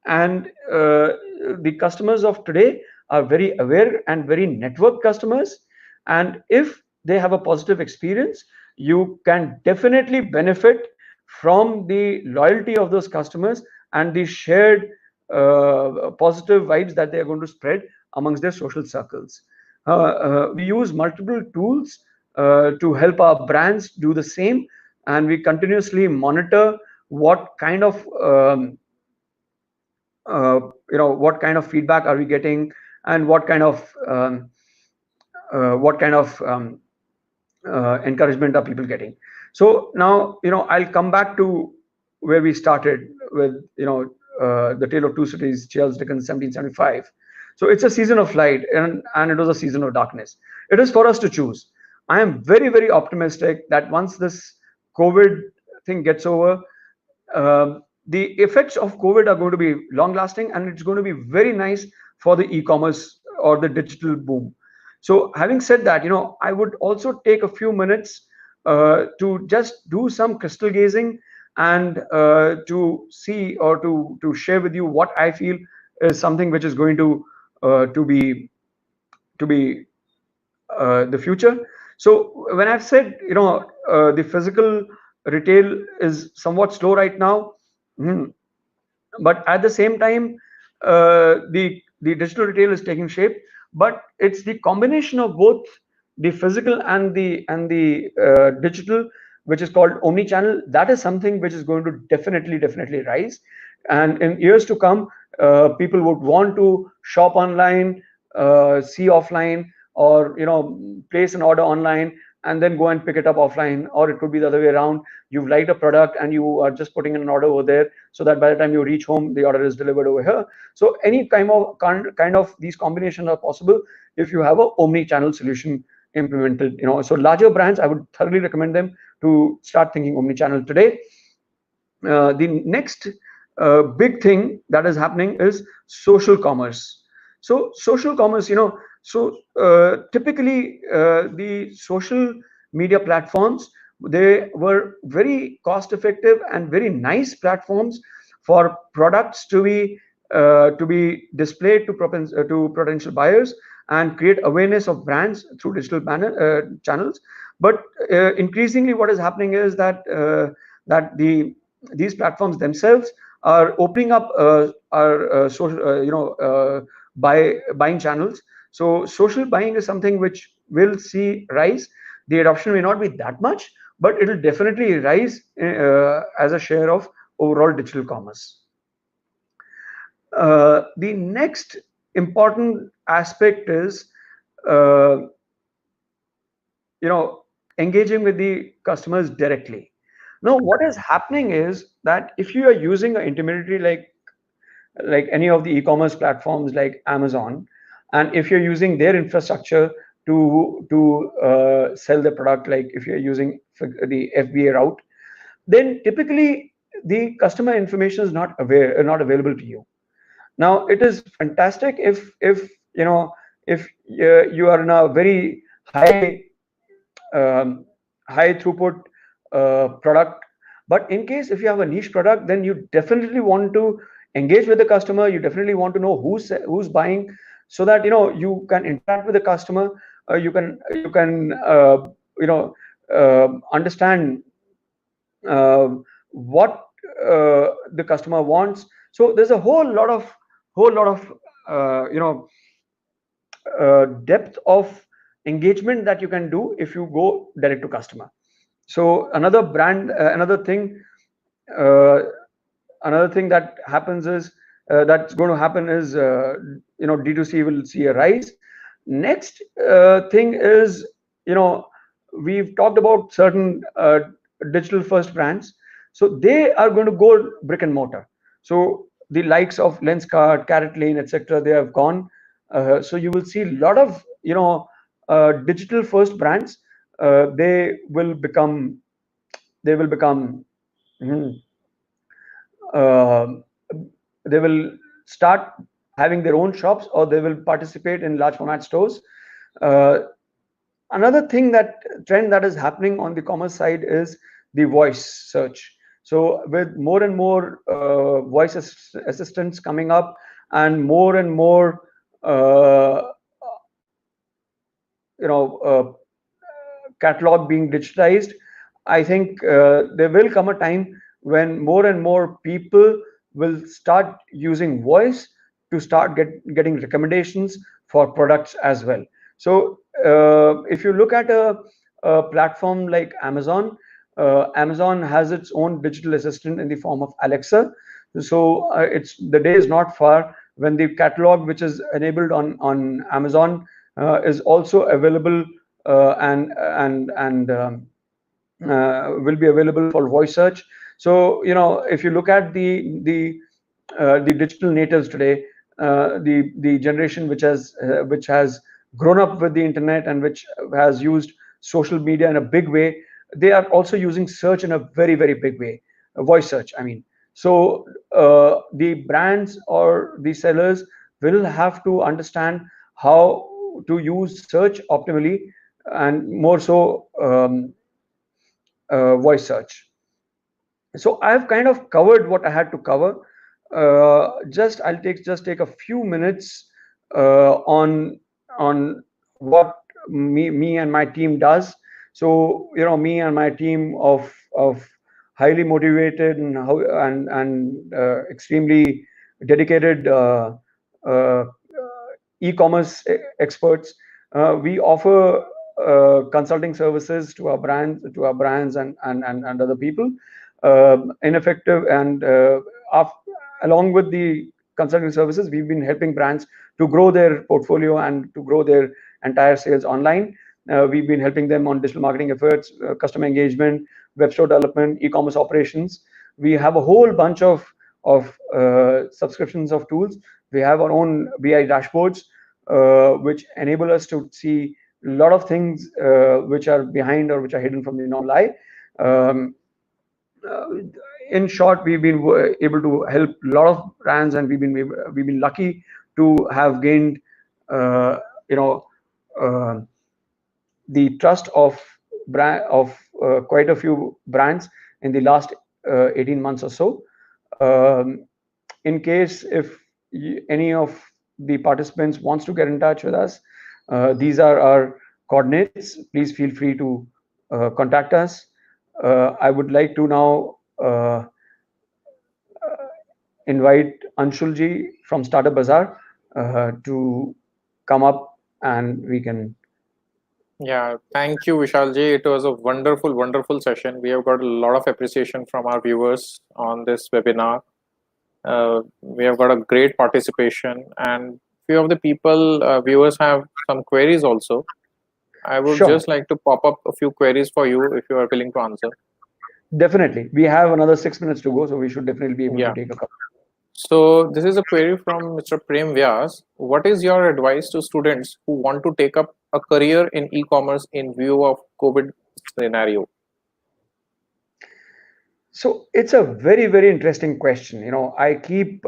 and the customers of today are very aware and very networked customers, and if they have a positive experience, you can definitely benefit from the loyalty of those customers and the shared positive vibes that they are going to spread amongst their social circles. We use multiple tools to help our brands do the same, and we continuously monitor what kind of what kind of feedback are we getting, and what kind of encouragement are people getting. So now, I'll come back to where we started with, the Tale of Two Cities, Charles Dickens, 1775. So it's a season of light, and it was a season of darkness. It is for us to choose. I am very, very optimistic that once this COVID thing gets over, the effects of COVID are going to be long lasting, and it's going to be very nice for the e-commerce or the digital boom. So, having said that, I would also take a few minutes to just do some crystal gazing and to see or to share with you what I feel is something which is going to be the future. So when I've said, the physical retail is somewhat slow right now, but at the same time, the digital retail is taking shape. But it's the combination of both the physical and the digital, which is called omni-channel. That is something which is going to definitely rise, and in years to come, people would want to shop online, see offline, or place an order online and then go and pick it up offline, or it could be the other way around. You've liked a product and you are just putting in an order over there, so that by the time you reach home, the order is delivered over here. So any kind of these combinations are possible if you have a omni-channel solution implemented. So larger brands, I would thoroughly recommend them to start thinking omni-channel today. The next big thing that is happening is social commerce. So social commerce, typically the social media platforms, they were very cost effective and very nice platforms for products to be displayed to potential buyers and create awareness of brands through digital channels. But increasingly, what is happening is that these platforms themselves are opening up our social, buying channels. So social buying is something which will see rise. The adoption may not be that much, but it will definitely rise as a share of overall digital commerce. The next important aspect is, uh, engaging with the customers directly. Now, what is happening is that if you are using an intermediary like any of the e-commerce platforms like Amazon, and if you're using their infrastructure to sell the product, like if you're using the FBA route, then typically the customer information is not available to you. Now, it is fantastic if you are in a very um, high throughput product. But in case if you have a niche product, then you definitely want to engage with the customer. You definitely want to know who's buying, so that you can interact with the customer. You can understand uh, what the customer wants. So there's a whole lot of uh, you know depth of engagement that you can do if you go direct to customer. So uh, another thing that happens is that's going to happen is D2C will see a rise. Next thing is, we've talked about certain digital first brands, so they are going to go brick and mortar. So the likes of Lenskart, Carrot Lane, etc., they have gone. So you will see a lot of digital first brands. They will become hmm, uh, they will start having their own shops, or they will participate in large format stores. Uh, Another thing, that trend that is happening on the commerce side, is the voice search. So with more and more voice assistants coming up, and more uh, you know uh, catalog being digitized, I think there will come a time when more and more people will start using voice to start getting recommendations for products as well. So if you look at a platform like Amazon, Amazon has its own digital assistant in the form of Alexa. So it's the day is not far when the catalog which is enabled on Amazon is also available, and will be available for voice search. So if you look at the digital natives today, the generation which has grown up with the internet and which has used social media in a big way, they are also using search in a very, very big way, voice search, I mean. So the brands or the sellers will have to understand how to use search optimally, and more so voice search. So I've kind of covered what I had to cover. Just I'll take a few minutes on what me and my team does. So me and my team of highly motivated and extremely dedicated uh, e-commerce experts. We offer consulting services to our brands and other people. Ineffective and along with the consulting services, we've been helping brands to grow their portfolio and to grow their entire sales online. We've been helping them on digital marketing efforts, customer engagement, web store development, e-commerce operations. We have a whole bunch of subscriptions of tools. We have our own BI dashboards, which enable us to see a lot of things which are behind or which are hidden from the normal eye. Um, uh, in short, we've been able to help a lot of brands, and we've been lucky to have gained uh, you know uh, the trust of quite a few brands in the last 18 months or so. Um, in case if any of the participants wants to get in touch with us, these are our coordinates. Please feel free to contact us. I would like to now invite Anshulji from Startup Bazaar to come up, and we can. Yeah, thank you, Vishalji. It was a wonderful, wonderful session. We have got a lot of appreciation from our viewers on this webinar. We have got a great participation, and few of the people, viewers, have some queries also. I would Sure, just like to pop up a few queries for you if you are willing to answer. definitely. We have another 6 minutes to go, so we should definitely be able to Yeah. take a couple. So this is a query from Mr. Prem Vyas. What is your advice to students who want to take up a career in e-commerce in view of COVID scenario? So it's a very, very interesting question. I keep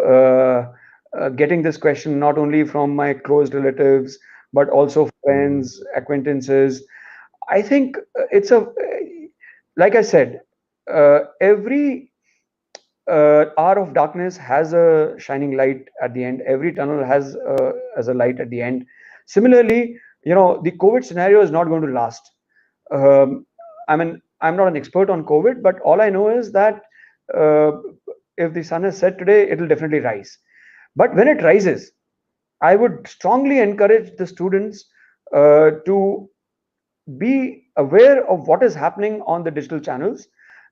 getting this question not only from my close relatives, but also friends, acquaintances. I think like I said, every hour of darkness has a shining light at the end. Every tunnel has a light at the end. Similarly, the COVID scenario is not going to last. Um, I mean, I'm not an expert on COVID, but all I know is that uh, if the sun is set today, it'll definitely rise. But when it rises, I would strongly encourage the students to be aware of what is happening on the digital channels,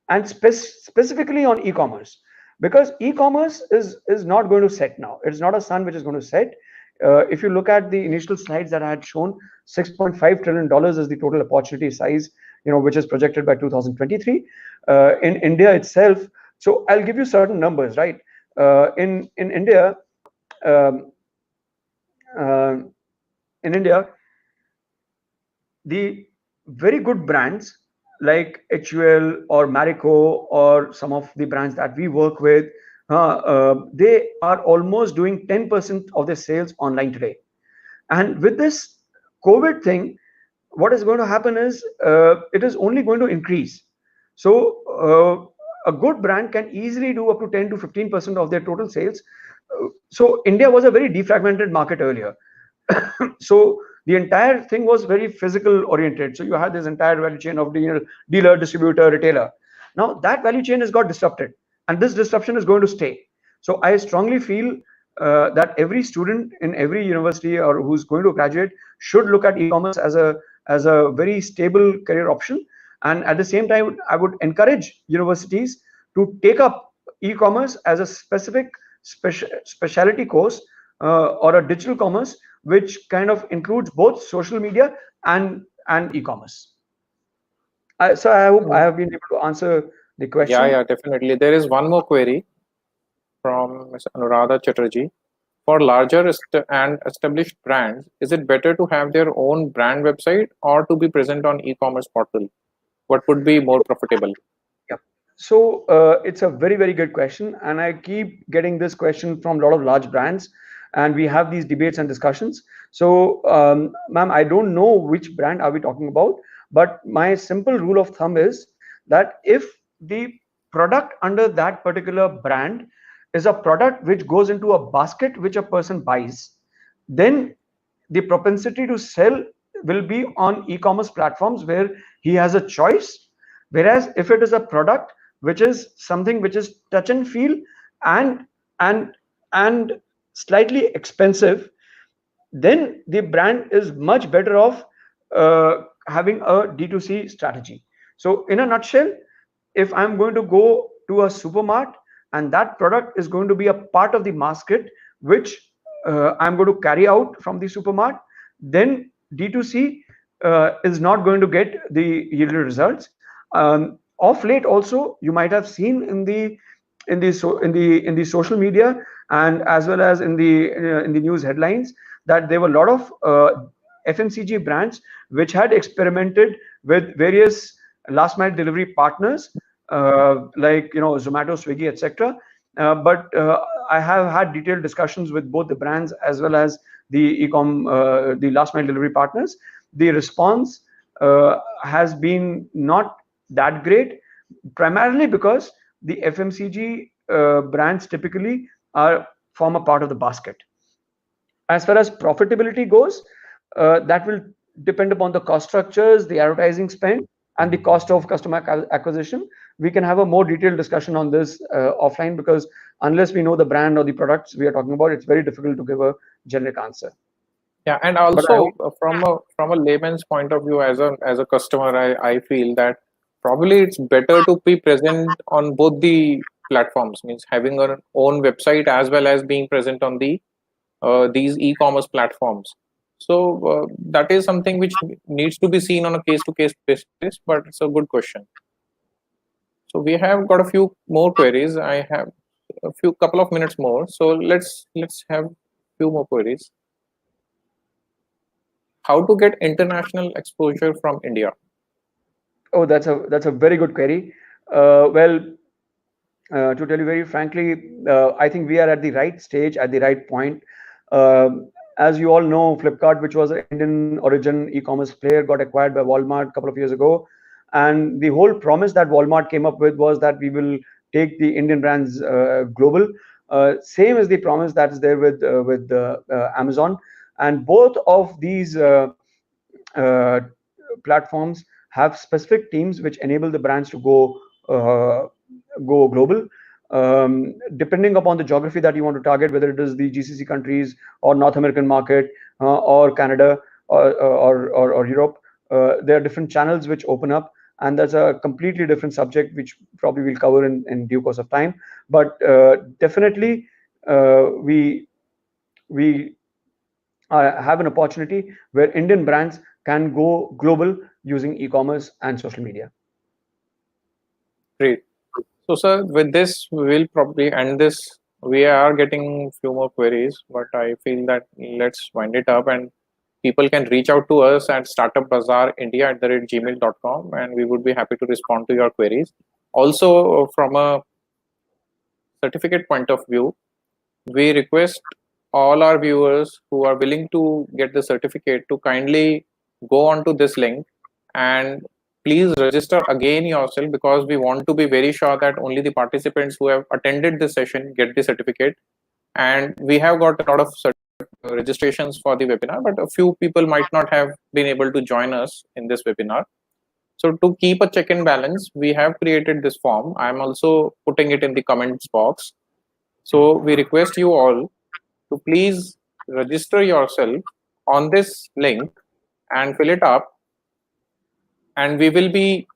and specifically on e-commerce, because e-commerce is not going to set now. It's not a sun which is going to set. If you look at the initial slides that I had shown, $6.5 trillion is the total opportunity size, which is projected by 2023 in India itself. So I'll give you certain numbers, right? In India, um, uh, in India, the very good brands like HUL or Marico or some of the brands that we work with, they are almost doing 10% of their sales online today. And with this COVID thing, what is going to happen is it is only going to increase. So a good brand can easily do up to 10 to 15% of their total sales. So India was a very defragmented market earlier. So the entire thing was very physical oriented. So you had this entire value chain of dealer, distributor, retailer. Now that value chain has got disrupted, and this disruption is going to stay. So I strongly feel that every student in every university or who's going to graduate should look at e-commerce as a very stable career option. And at the same time, I would encourage universities to take up e-commerce as a specific specialty course or a digital commerce, which kind of includes both social media and e-commerce. So I hope I Mm. have been able to answer the Yeah, question. yeah, definitely. There is one more query from Ms. Anuradha Chatterjee. For larger and established brands, is it better to have their own brand website or to be present on e-commerce portal? What would be more profitable? Yeah. So it's a very, very good question. And I keep getting this question from a lot of large brands. And we have these debates and discussions. So, ma'am, I don't know which brand are we talking about, but my simple rule of thumb is that if the product under that particular brand is a product which goes into a basket which a person buys, then the propensity to sell will be on e-commerce platforms where he has a choice. Whereas if it is a product which is something which is touch and feel and and and slightly expensive, then the brand is much better off having a D2C strategy. So in a nutshell, if I'm going to go to a supermart and that product is going to be a part of the basket which I'm going to carry out from the supermart, then D2C is not going to get the yielded results. Of late, also, you might have seen in the social media and as well as in the news headlines that there were a lot of FMCG brands which had experimented with various last mile delivery partners like Zomato, Swiggy, etc. But I have had detailed discussions with both the brands as well as the last mile delivery partners. The response has been not that great, primarily because the FMCG brands typically are form a part of the basket. As far as profitability goes, that will depend upon the cost structures, the advertising spend, and the cost of customer acquisition. We can have a more detailed discussion on this offline, because unless we know the brand or the products we are talking about, it's very difficult to give a generic answer. Yeah, and But I hope, also from a layman's point of view, as a customer, I feel that probably it's better to be present on both the platforms. Means having our own website as well as being present on these e-commerce platforms. So that is something which needs to be seen on a case-to-case basis. But it's a good question. So we have got a few more queries. I have a few couple of minutes more. So let's have few more queries. How to get international exposure from India? oh, that's a very good query. Well, to tell you very frankly, I think we are at the right stage, at the right point. As you all know, Flipkart, which was an Indian origin e-commerce player, got acquired by Walmart a couple of years ago. And the whole promise that Walmart came up with was that we will take the Indian brands global. Same as the promise that is there with Amazon. And both of these uh, platforms have specific teams which enable the brands to go global. depending upon the geography that you want to target, whether it is the GCC countries or North American market or Canada or Europe, there are different channels which open up, and that's a completely different subject which probably we'll cover in due course of time. But definitely, we have an opportunity where Indian brands can go global using e-commerce and social media. Great. So, sir, with this, we will probably end this. We are getting few more queries, but I feel that let's wind it up, and people can reach out to us at startupbazaarindia@gmail.com, and we would be happy to respond to your queries. Also, from a certificate point of view, we request all our viewers who are willing to get the certificate to kindly go on to this link and please register again yourself, because we want to be very sure that only the participants who have attended this session get the certificate. And we have got a lot of registrations for the webinar, but a few people might not have been able to join us in this webinar. So to keep a check and balance, we have created this form. I'm also putting it in the comments box. So we request you all to please register yourself on this link and fill it up, and we will be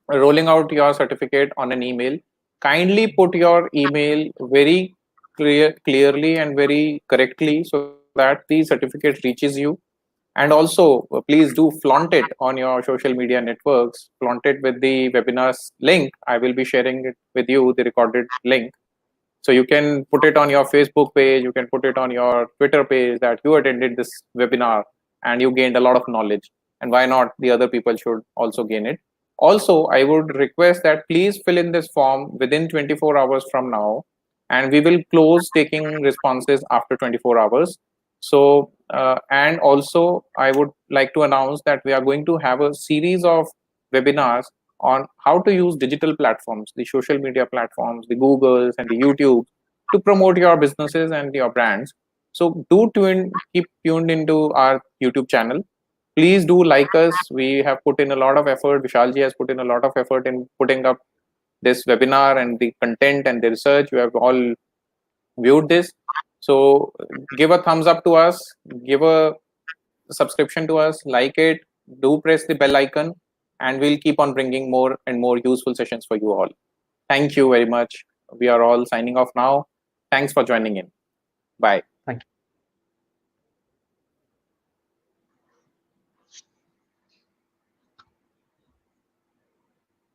rolling out your certificate on an email. Kindly put your email very clearly and very correctly so that the certificate reaches you. And also, please do flaunt it on your social media networks. Flaunt it with the webinar's link. I will be sharing it with you, the recorded link. So you can put it on your Facebook page, you can put it on your Twitter page that you attended this webinar and you gained a lot of knowledge. And why not? The other people should also gain it. Also, I would request that please fill in this form within 24 hours from now, and we will close taking responses after 24 hours. So, and also, I would like to announce that we are going to have a series of webinars on how to use digital platforms, the social media platforms, the Googles and the YouTube, to promote your businesses and your brands. So keep tuned into our YouTube channel. Please do like us. We have put in a lot of effort. Vishalji has put in a lot of effort in putting up this webinar and the content and the research. You have all viewed this. So give a thumbs up to us, give a subscription to us, like it, do press the bell icon, and we'll keep on bringing more and more useful sessions for you all. Thank you very much. We are all signing off now. Thanks for joining in. Bye.